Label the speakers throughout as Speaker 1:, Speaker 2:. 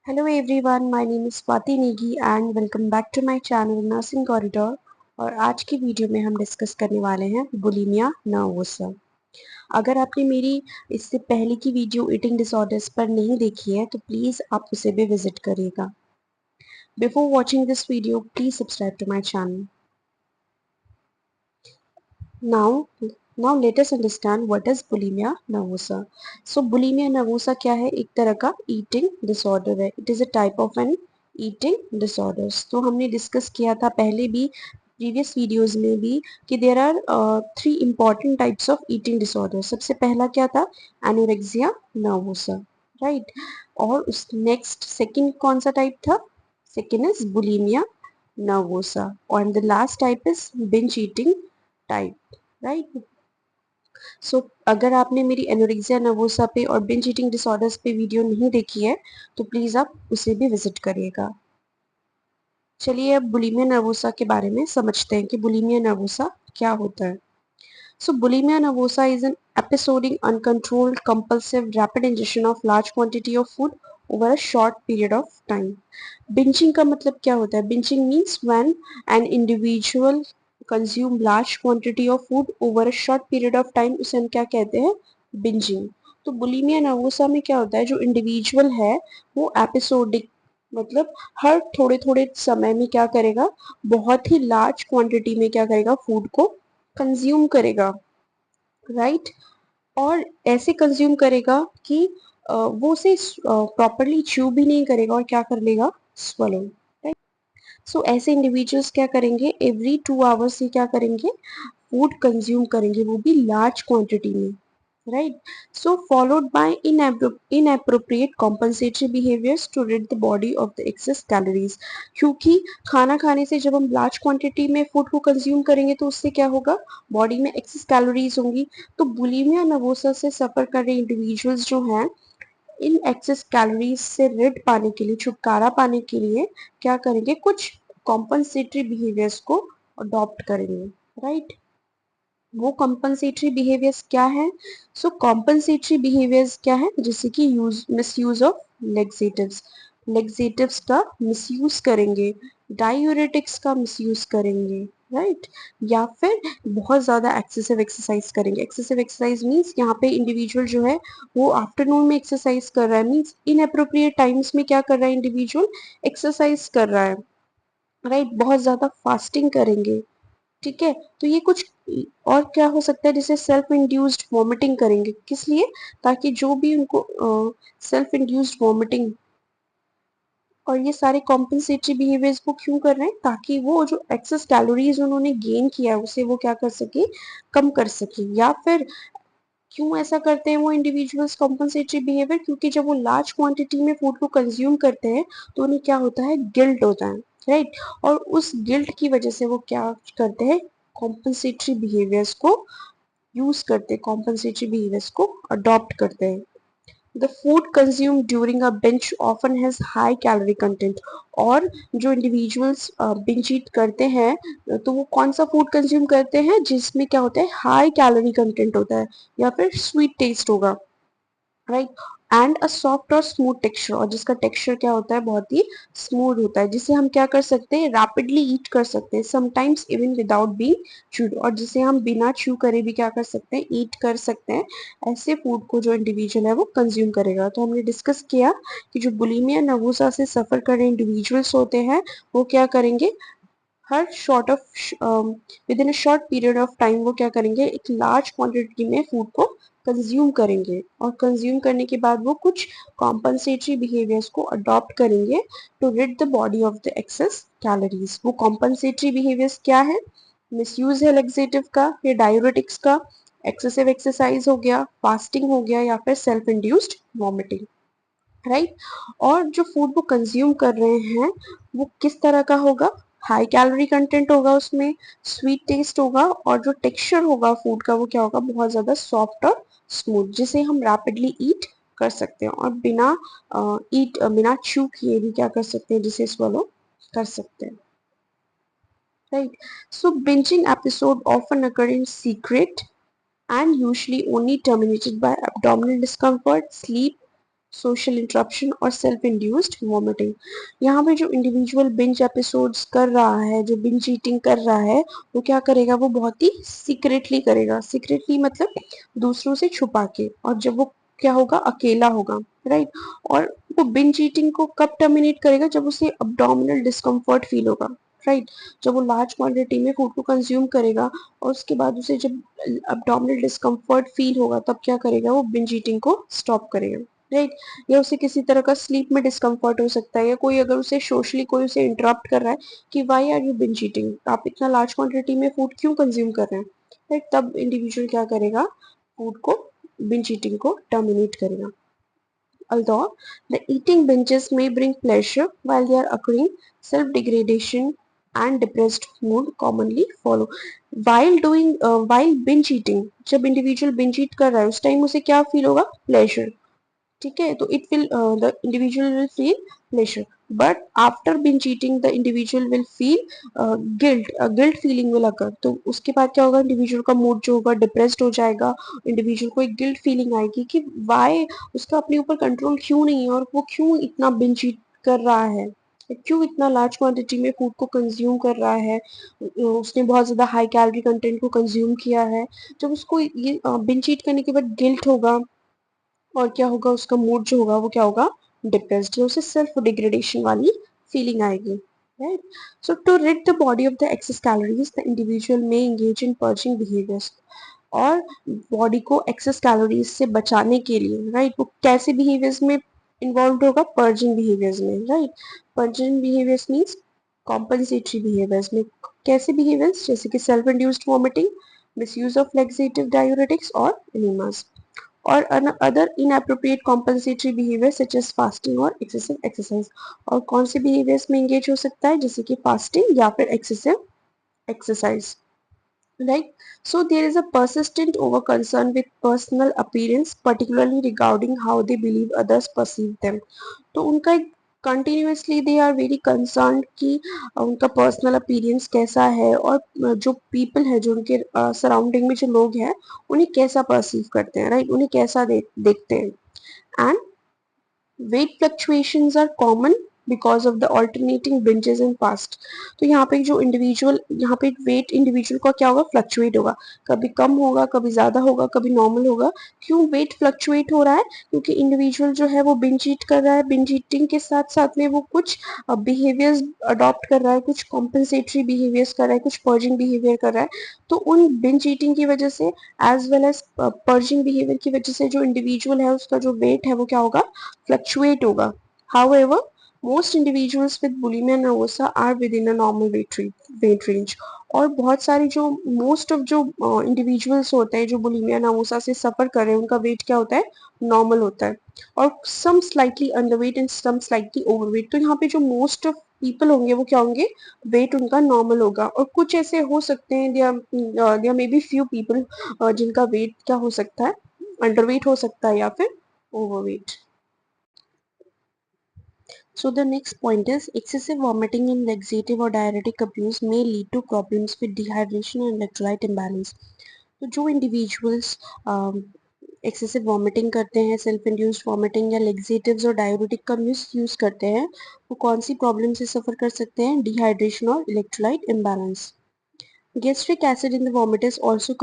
Speaker 1: Hello everyone, my name is Swati Negi and welcome back to my channel Nursing Corridor। और आज की video में हम discuss करने वाले हैं बुलिमिया नर्वोसा। अगर आपने मेरी इससे पहले की वीडियो ईटिंग डिसऑर्डर्स पर नहीं देखी है तो प्लीज़ आप उसे भी विजिट करिएगा। Before watching this video please subscribe to my channel. Now, now let us understand what is bulimia nervosa. So bulimia nervosa क्या है? एक तरह का eating disorder है. It is a type of an eating disorders. तो हमने discuss किया था पहले भी प्रीवियस वीडियोस में भी कि there are three important types of eating disorder. सबसे पहला क्या था? Anorexia nervosa, right. और उस नेक्स्ट सेकंड कौन सा टाइप था? सेकंड इज बुलिमिया नर्वोसा और the last type is binge eating type, right. So अगर आपने मेरी एनोरेक्सिया नर्वोसा पे और बिंज ईटिंग डिसऑर्डर्स पे वीडियो नहीं देखी है तो प्लीज आप उसे भी विजिट करिएगा। चलिए अब बुलिमिया नर्वोसा के बारे में समझते हैं कि बुलिमिया नर्वोसा क्या होता है। So bulimia nervosa is an episodic, uncontrolled, compulsive, rapid ingestion of large quantity of food over a short period of time. Binging का मतलब क्या होता है? Binging means when an individual consume large quantity of food over a short period of time, उसे हम क्या कहते हैं? Binging। तो बुलिमिया नर्वोसा में क्या होता है? जो इंडिविजुअल है वो एपिसोडिक मतलब हर थोड़े थोड़े समय में क्या करेगा? बहुत ही लार्ज क्वांटिटी में क्या करेगा? फूड को कंज्यूम करेगा, राइट। और ऐसे कंज्यूम करेगा कि वो उसे प्रॉपरली च्यू भी नहीं करेगा और क्या कर लेगा? स्वलो, राइट। सो ऐसे इंडिविजुअल्स क्या करेंगे? एवरी 2 आवर्स से क्या करेंगे? फूड कंज्यूम करेंगे, वो भी लार्ज क्वांटिटी में, right? So followed by inappropriate compensatory behaviors to rid the body of the excess calories। क्योंकि खाना खाने से जब हम लार्ज क्वांटिटी में फूड को कंज्यूम करेंगे तो उससे क्या होगा? बॉडी में एक्सेस कैलोरीज होंगी। तो बुलिमिया नर्वोसा से सफर कर रहे इंडिविजुअल्स जो हैं इन एक्सेस कैलोरीज से रिड पाने के लिए, छुटकारा पाने के लिए क्या करेंगे? कुछ कॉम्पनसेटरी बिहेवियर्स को अडॉप्ट करेंगे, राइट। वो कॉम्पनसेटरी बिहेवियर्स क्या है? सो कॉम्पनसेटरी बिहेवियर्स क्या है? जैसे कि मिसयूज ऑफ लेक्सेटिव्स, लेक्सेटिव्स का मिसयूज करेंगे, डायूरेटिक्स का मिसयूज करेंगे, राइट। या फिर बहुत ज्यादा एक्सेसिव एक्सरसाइज करेंगे। एक्सेसिव एक्सरसाइज मीन्स यहाँ पे इंडिविजुअल जो है वो आफ्टरनून में एक्सरसाइज कर रहा है, मीन्स इनअप्रोप्रिएट टाइम्स में क्या कर रहा है? इंडिविजुअल एक्सरसाइज कर रहा है, राइट। बहुत ज्यादा फास्टिंग करेंगे, ठीक है। तो ये कुछ और क्या हो सकता है? जैसे सेल्फ इंड्यूस्ड वॉमिटिंग करेंगे, किस लिए? ताकि जो भी उनको सेल्फ इंड्यूस्ड वॉमिटिंग और ये सारे कॉम्पनसेटरी बिहेवियर्स वो क्यों कर रहे हैं? ताकि वो जो एक्सेस कैलोरीज उन्होंने गेन किया है उसे वो क्या कर सके? कम कर सके। या फिर क्यों ऐसा करते हैं वो इंडिविजुअल्स कॉम्पनसेटरी बिहेवियर? क्योंकि जब वो लार्ज क्वांटिटी में फूड को कंज्यूम करते हैं तो उन्हें क्या होता है? गिल्ट होता है, राइट। और उस गिल्ट की वजह से वो क्या करते हैं? कॉम्पनसेटरी बिहेवियर्स को यूज करते हैं, कॉम्पनसेटरी बिहेवियर्स को अडॉप्ट करते हैं। The food consume during a binge often has high calorie content. और जो इंडिविजुअल्स बिंज ईट करते हैं तो वो कौन सा फूड कंज्यूम करते हैं जिसमें क्या होता है? हाई कैलोरी कंटेंट होता है या फिर स्वीट टेस्ट होगा, राइट। एंड अ सॉफ्ट और स्मूथ टेक्सचर, और जिसका टेक्सचर क्या होता है? बहुत ही स्मूथ होता है, जिसे हम क्या कर सकते हैं? रैपिडली ईट कर सकते हैं, sometimes even without being chewed, और जिसे हम बिना च्यू करे भी क्या कर सकते हैं? ईट कर सकते हैं। ऐसे फूड को जो इंडिविजुअल है वो कंज्यूम करेगा। तो हमने डिस्कस किया कि जो बुलिमिया नर्वोसा से सफर कर रहे इंडिविजुअल्स होते हैं वो क्या करेंगे? हर short of within a short period of time वो क्या करेंगे? एक लार्ज क्वांटिटी में फूड को कंज्यूम करेंगे और कंज्यूम करने के बाद वो कुछ कॉम्पनसेटरी बिहेवियर्स को अडॉप्ट करेंगे to rid the body of the excess calories. वो कॉम्पनसेटरी बिहेवियर्स क्या है? मिसयूज है लेक्सेटिव का या डायूरेटिक्स का, एक्सेसिव एक्सरसाइज हो गया, फास्टिंग हो गया, या फिर सेल्फ इंड्यूस्ड वॉमिटिंग, राइट। और जो फूड वो कंज्यूम कर रहे हैं वो किस तरह का होगा? हाई कैलोरी कंटेंट होगा, उसमें स्वीट टेस्ट होगा, और जो टेक्सचर होगा फूड का वो क्या होगा? बहुत ज्यादा सॉफ्ट और स्मूथ, जिसे हम रैपिडली ईट कर सकते हैं और बिना च्यू किए भी क्या कर सकते हैं? जिसे swallow कर सकते हैं, right. So bingeing episode often occur in secret and usually only terminated by abdominal discomfort, sleep social interruption और सेल्फ इंड्यूस्ड वॉमिटिंग। यहाँ पे जो इंडिविजुअल बिंज एपिसोड्स कर रहा है, जो बिंज ईटिंग कर रहा है, वो क्या करेगा, वो बहुत ही सीक्रेटली करेगा। सीक्रेटली मतलब दूसरों से छुपा के, और जब वो क्या होगा, अकेला होगा, राइट। और वो बिंज ईटिंग को कब टर्मिनेट करेगा, जब उसे अब्डोमिनल डिस्कम्फर्ट फील होगा, राइट। जब वो लार्ज क्वांटिटी में फूड को कंज्यूम करेगा और उसके बाद उसे जब अब्डोमिनल डिस्कम्फर्ट फील होगा, तब क्या करेगा, वो बिंज ईटिंग को स्टॉप करेगा, राइट। या उसे किसी तरह का स्लीप में डिस्कम्फर्ट हो सकता है, या कोई अगर उसे सोशली कोई उसे इंटरप्ट कर रहा है कि why are you binge eating, आप इतना लार्ज क्वांटिटी में फूड क्यों कंज्यूम कर रहे हैं, राइट। तब इंडिविजुअल क्या करेगा, फूड को, बिंज ईटिंग को टर्मिनेट करेगा। Although the eating binges may bring pleasure while they are occurring, self-degradation and depressed mood commonly follow. While binge eating, जब individual binge eat कर रहा है उस टाइम उसे क्या फील होगा, pleasure, ठीक है। तो it will the individual will feel pleasure, but after binge eating the individual will feel guilt, guilt feeling will occur. तो उसके बाद क्या होगा, इंडिविजुअल का मूड जो होगा डिप्रेस्ड हो जाएगा, इंडिविजुअल को एक गिल्ट फीलिंग आएगी कि वाई, उसका अपने ऊपर कंट्रोल क्यों नहीं है, और वो क्यों इतना बिंज ईट कर रहा है, क्यों इतना लार्ज क्वांटिटी में फूड को कंज्यूम कर रहा है, उसने बहुत ज्यादा हाई कैलोरी कंटेंट को कंज्यूम किया है। जब उसको ये बिंज ईट करने के बाद गिल्ट होगा, और क्या होगा, उसका मूड जो होगा वो क्या होगा, डिप्रेस्ड, या उसे सेल्फ डिग्रेडेशन वाली फीलिंग आएगी, right. So to rid the body of the excess calories, the individual may engage in purging behaviors। और बॉडी को एक्सेस कैलोरीज से बचाने के लिए, राइट, वो कैसे बिहेवियर्स में इन्वॉल्व होगा, पर्जिंग बिहेवियर्स में, right. Purging behaviours means compensatory behaviours में। कैसे बिहेवियर्स, जैसे कि self induced vomiting, misuse of laxative diuretics और एनिमास, और other inappropriate compensatory behavior such as fasting और excessive exercise। और कौन से behaviors में engage हो सकता है, जैसे कि fasting या फिर excessive exercise, right। So there is a persistent over concern with personal appearance, particularly regarding how they believe others perceive them। तो उनका एक continuously they are very concern कि उनका पर्सनल अपीयरेंस कैसा है, और जो पीपल है, जो उनके सराउंडिंग में जो लोग हैं, उन्हें कैसा परसीव करते हैं, राइट, उन्हें कैसा देखते हैं। And weight fluctuations are common because of the alternating binges in fast. तो यहाँ पे जो इंडिविजुअल, यहाँ पे वेट इंडिविजुअल का क्या होगा, फ्लक्चुएट होगा, कभी कम होगा, कभी ज्यादा होगा, कभी नॉर्मल होगा। क्यों वेट फ्लक्चुएट हो रहा है, क्योंकि इंडिविजुअल जो है वो बिंज ईट कर रहा है, बिंज ईटिंग के साथ साथ में वो कुछ बिहेवियर्स अडॉप्ट कर रहा है, कुछ कॉम्पनसेटरी बिहेवियर्स कर रहा है, कुछ पर्जिंग बिहेवियर कर रहा है। तो उन बिंज ईटिंग की वजह से as well as purging behaviour की वजह से जो इंडिविजुअल है उसका जो वेट है वो क्या होगा, फ्लक्चुएट होगा। However, most individuals with bulimia nervosa are within a normal weight range। और बहुत सारी जो मोस्ट ऑफ जो इंडिविजुअल्स होते हैं जो बुलिमिया नर्वोसा से सफर कर रहे हैं, उनका वेट क्या होता है, नॉर्मल होता है। और some slightly underweight and some slightly overweight. तो यहाँ पे जो मोस्ट ऑफ पीपल होंगे वो क्या होंगे, वेट उनका नॉर्मल होगा, और कुछ ऐसे हो सकते हैं, there may be few people जिनका वेट क्या हो सकता है, अंडरवेट हो सकता है या फिर overweight. So the next point is excessive vomiting and laxative or diuretic abuse may lead to problems with dehydration and electrolyte imbalance। तो जो individuals एक्सेसिव वॉमिटिंग करते हैं, सेल्फ इंड्यूस्ड वॉमिटिंग, या लेक्सेटिव्स और डायूरेटिक का मिस यूज करते हैं, वो कौन सी प्रॉब्लम से सफर कर सकते हैं, डिहाइड्रेशन और electrolyte imbalance. Gastric acid in the vomitus also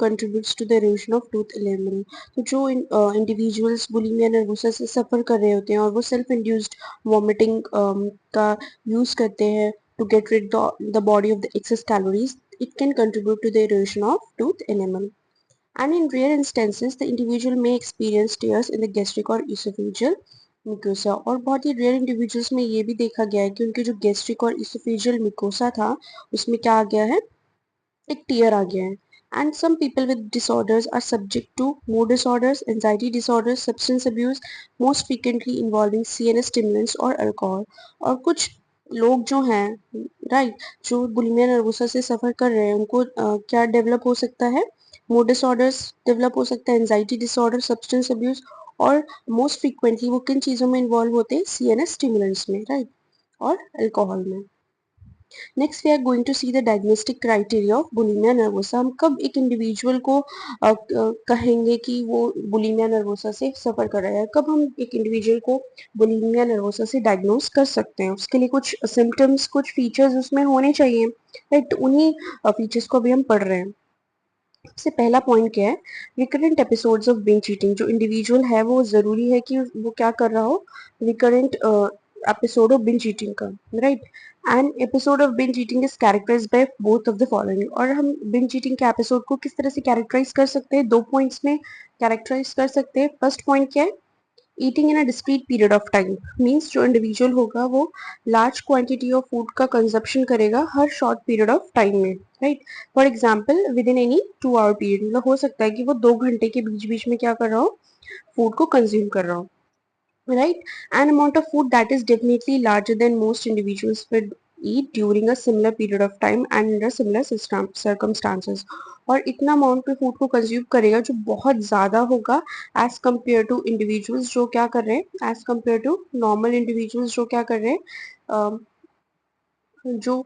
Speaker 1: contributes to the erosion of tooth enamel। तो जो इंडिविजुअल्स बुलिमिया नर्वोसा से सफर कर रहे होते हैं और वो सेल्फ इंड्यूस्ड वॉमिटिंग का यूज करते हैं to get rid the body of the excess calories, it can contribute to the erosion of tooth enamel। And in rare instances, the individual may experience tears in the gastric or esophageal mucosa। और बहुत ही rare individuals में ये भी देखा गया है कि उनके जो गैस्ट्रिक और इसोफेजियल मिकोसा था उसमें क्या आ गया है, एक टीयर आ गया है। And some people with disorders are subject to mood disorders, anxiety disorders, substance abuse, most frequently involving CNS stimulants और अल्कोहल। और कुछ लोग जो हैं, राइट, जो बुलिमिया नर्वोसा से सफर कर रहे हैं, उनको क्या डेवलप हो सकता है, मूड डिसऑर्डर्स डेवलप हो सकता है, एंजाइटी डिसऑर्डर, सब्सटेंस अब्यूज, और मोस्ट फ्रीक्वेंटली वो किन चीजों में इन्वॉल्व होते हैं, सीएनएस स्टिमुलेंट्स में, राइट, और अल्कोहल में। Next we are going to see the diagnostic criteria of bulimia nervosa. हम कब एक इंडिविजुअल को कहेंगे कि वो बुलिमिया नर्वोसा से सफर कर रहा है, कब हम एक इंडिविजुअल को बुलिमिया नर्वोसा से डायग्नोस कर सकते हैं। उसके लिए कुछ सिम्टम्स, कुछ फीचर्स उसमें होने चाहिए, राइट। उन्हीं फीचर्स को अभी हम पढ़ रहे हैं। सबसे पहला पॉइंट क्या है, recurrent episodes of binge eating. जो इंडिविजुअल है वो जरूरी है कि वो क्या कर रहा हो, recurrent episode of binge eating का, right. And episode of binge eating is characterized by both of the following. और हम बिंज ईटिंग के एपिसोड को किस तरह से कैरेक्टराइज कर सकते हैं, दो पॉइंट्स में कैरेक्टराइज कर सकते हैं। फर्स्ट पॉइंट क्या है, eating in a discrete period of time. Means जो इंडिविजुअल होगा वो लार्ज क्वांटिटी ऑफ फूड का कंजप्शन करेगा हर शॉर्ट पीरियड ऑफ टाइम में, right. For example with in any 2 our period, मतलब हो सकता है कि वो 2 घंटे के बीच बीच में क्या कर रहा हो, फूड को कंज्यूम कर रहा हो, right? An amount of food that is definitely larger than most individuals would eat during a similar period of time and under similar circumstances. और इतना अमाउंट पे फूड को कंज्यूम करेगा जो बहुत ज़्यादा होगा एज कम्पेयर टू इंडिविजुअल्स जो क्या कर रहे हैं, as compare to normal individuals जो क्या कर रहे हैं, जो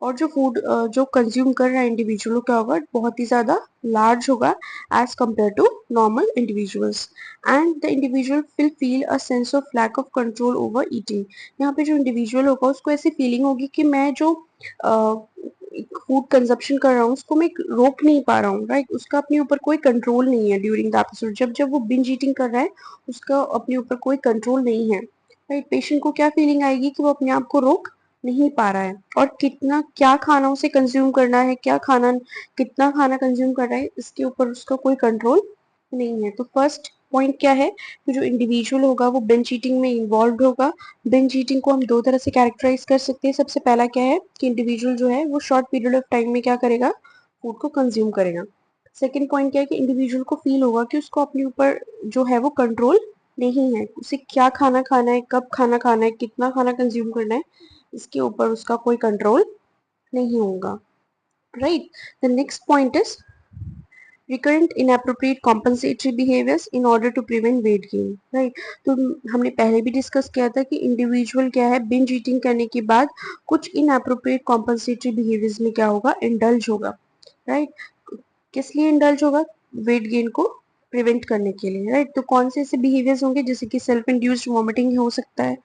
Speaker 1: और जो फूड जो कंज्यूम कर रहा है इंडिविजुअल क्या होगा, बहुत ही ज़्यादा लार्ज होगा as compare to normal individuals. And the individual will feel a sense of lack of control over eating. यहाँ पे जो इंडिविजुअल होगा उसको ऐसी फीलिंग होगी कि मैं जो फूड कंजप्शन कर रहा हूँ उसको मैं रोक नहीं पा रहा हूँ, राइट। उसका अपने ऊपर कोई कंट्रोल नहीं है ड्यूरिंग द एपिसोड। जब जब वो बिंज ईटिंग कर रहा है उसका अपने ऊपर कोई कंट्रोल नहीं है, राइट। पेशेंट को क्या फीलिंग आएगी कि वो अपने आप को रोक नहीं पा रहा है, और कितना क्या खाना उसे कंज्यूम करना है, क्या खाना, कितना खाना कंज्यूम कर रहा है, इसके ऊपर उसका कोई कंट्रोल नहीं है। तो फर्स्ट पॉइंट क्या है कि जो इंडिविजुअल होगा वो बिंज ईटिंग में इन्वॉल्व होगा। बिंज ईटिंग को हम दो तरह से कैरेक्टराइज कर सकते हैं। सबसे पहला क्या है कि इंडिविजुअल जो है वो शॉर्ट पीरियड ऑफ टाइम में क्या करेगा, फूड को कंज्यूम करेगा। सेकेंड पॉइंट क्या है कि इंडिविजुअल को फील होगा कि उसको अपने ऊपर जो है वो कंट्रोल नहीं है, उसे क्या खाना खाना है, कब खाना खाना है, कितना खाना कंज्यूम करना है, इसके ऊपर उसका कोई कंट्रोल नहीं होगा, right. The next point is recurrent inappropriate compensatory behaviors in order to prevent weight gain, right। तो हमने पहले भी डिस्कस किया था कि इंडिविजुअल क्या है, बिंज ईटिंग करने के बाद कुछ इनएप्रोप्रिएट कॉम्पनसेटरी बिहेवियर्स में क्या होगा, इंडल्ज होगा, राइट। किस लिए इंडल्ज होगा, वेट गेन को प्रिवेंट करने के लिए, राइट। तो कौन से ऐसे बिहेवियर्स होंगे, जैसे कि सेल्फ इंड्यूस्ड वॉमिटिंग हो सकता है,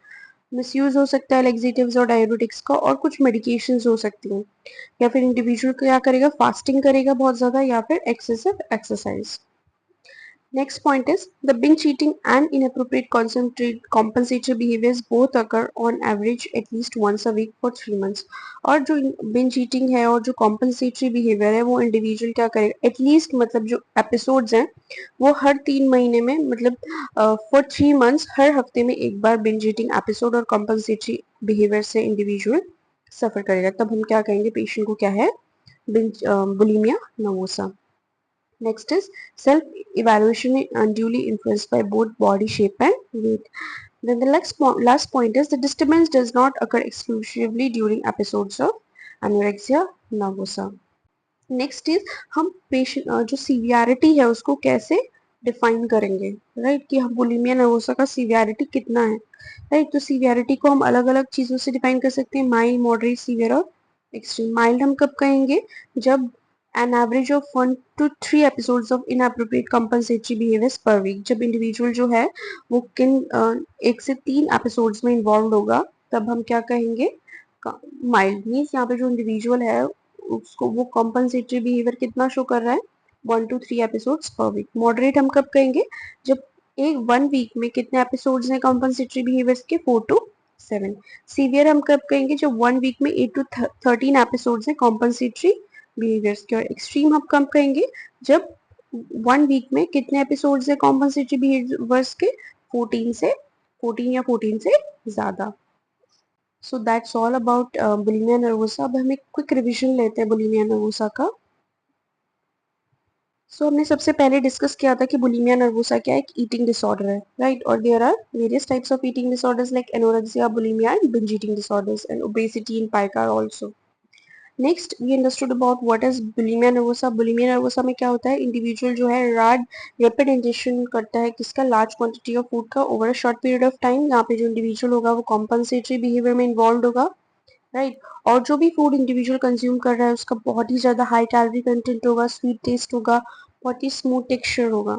Speaker 1: मिसयूज हो सकता है लेक्सेटिव्स और डायबिटिक्स का, और कुछ मेडिकेशंस हो सकती हैं, या फिर इंडिविजुअल क्या करेगा, फास्टिंग करेगा बहुत ज्यादा, या फिर excessive exercise. Next point is the binge eating and inappropriate compensatory behaviors both occur on average at least once a week for 3 months। और जो binge eating है और जो compensatory behavior है वो इंडिविजुअल क्या करेगा, एटलीस्ट मतलब जो एपिसोड्स हैं वो हर 3 महीने में, मतलब फॉर 3 मंथ्स हर हफ्ते में एक बार binge eating एपिसोड और compensatory behavior से इंडिविजुअल सफर करेगा। तब हम क्या कहेंगे, पेशेंट को क्या है, bulimia nervosa. Next is self-evaluation is unduly influenced by both body shape and weight. Then the last point is the disturbance does not occur exclusively during episodes of anorexia nervosa. Next is हम patient जो severity है उसको कैसे define करेंगे, right. कि हम bulimia nervosa का severity कितना है, राइट। तो सीवियरिटी को हम अलग अलग चीजों से डिफाइन कर सकते हैं, माइल्ड, मॉडरेट, सीवियर और एक्सट्रीम। माइल्ड हम कब कहेंगे, जब an average of 1 to 3 episodes of inappropriate compensatory behaviours per week, जब इंडिविजुअल जो है वो 1 से 3 एपिसोड्स में इन्वॉल्व होगा, तब हम क्या कहेंगे, माइल्ड। मीन्स यहाँ पे जो इंडिविजुअल है उसको वो कॉम्पनसेटरी बिहेवियर कितना शो कर रहा है, 1 to 3 episodes per week. Moderate हम कब कहेंगे, जब एक 1 वीक में कितने एपिसोड्स हैं कॉम्पनसेटरी बिहेवियर्स के, 4 to 7। सीवियर हम कब कहेंगे, जब 1 वीक में 8 to 13 एपिसोड्स हैं कॉम्पनसेटरी बिहेवियर्स के। और एक्सट्रीम हम कब कहेंगे, जब 1 वीक में कितने एपिसोड्स हैं कॉम्पनसेटरी बिहेवियर्स के, 14 या 14 से ज्यादा। So that's all about bulimia nervosa. अब हम एक क्विक रिवीजन लेते हैं बुलिमिया नर्वोसा का। सो हमने सबसे पहले डिस्कस किया था कि बुलिमिया नर्वोसा क्या है, एक ईटिंग डिसऑर्डर है, राइट। और there are various types of eating disorders like anorexia, bulimia and binge eating disorders and obesity in pica also. Next we understood about what is bulimia nervosa. Bulimia nervosa में क्या होता है, individual जो है rapid injection करता है किसका, large quantity of food का over a short period of time. यहाँ पे जो इंडिविजुअल होगा वो कॉम्पनसेटरी बिहेवियर में इन्वॉल्व होगा, राइट. और जो भी फूड इंडिविजुअल कंज्यूम कर रहा है उसका बहुत ही ज्यादा हाई कैलोरी कंटेंट होगा, स्वीट टेस्ट होगा, बहुत ही स्मूथ टेक्सचर होगा.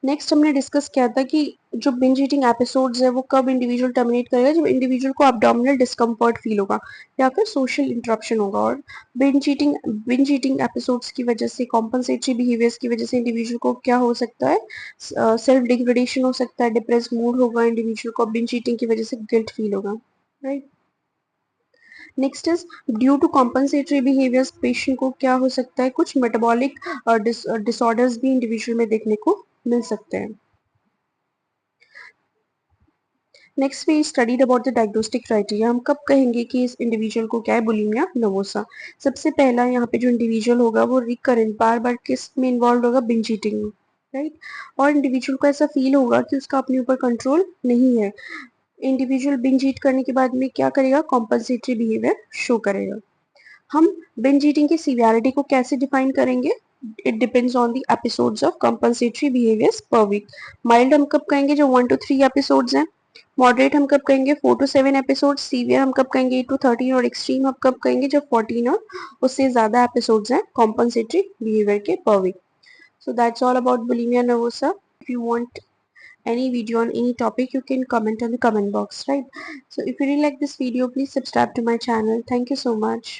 Speaker 1: नेक्स्ट हमने डिस्कस किया था कि जो बिंज ईटिंग एपिसोड्स है वो कब इंडिविजुअल टर्मिनेट करेगा, जब इंडिविजुअल को एब्डोमिनल डिस्कम्फर्ट फील होगा या फिर सोशल इंटरप्शन होगा. और बिंज ईटिंग एपिसोड्स की वजह से, कॉम्पनसेटरी बिहेवियर्स की वजह से इंडिविजुअल को क्या हो सकता है, सेल्फ डिग्रेडेशन हो सकता है, डिप्रेस मूड होगा इंडिविजुअल को, बिंज ईटिंग की वजह से गिल्ट फील होगा, right. Next is due to compensatory behaviours patient को क्या हो सकता है, कुछ मेटाबॉलिक डिसऑर्डर्स भी इंडिविजुअल में देखने को मिल सकते हैं. Next we studied about the diagnostic criteria. हम कब कहेंगे कि इस इंडिविजुअल को क्या है, बुलिमिया नर्वोसा. सबसे पहला यहाँ पे जो इंडिविजुअल होगा वो रिकरेंट बार बार किस में इन्वॉल्व होगा, बिंज ईटिंग में, राइट. और इंडिविजुअल को ऐसा फील होगा कि उसका अपने ऊपर कंट्रोल नहीं है. इंडिविजुअल बिंज ईट करने के बाद में क्या करेगा, कॉम्पनसेटरी बिहेवियर शो करेगा. हम बिंज ईटिंग की सीवियरिटी को कैसे डिफाइन करेंगे, it depends on the episodes of compensatory behaviours per week. Mild हम कब कहेंगे, जो 1 to 3 एपिसोड्स हैं. मॉडरेट हम कब कहेंगे, 4 to 7 एपिसोड्स. सीवियर हम कब कहेंगे, 8 to 13. और एक्सट्रीम हम कब कहेंगे, जब 14 और उससे ज्यादा एपिसोड्स हैं कॉम्पनसेटरी बिहेवियर के per week. So that's all about bulimia nervosa. If you want any video on any topic, you can comment on the comment box, right? So if you really like this video, please subscribe to my channel. Thank you so much.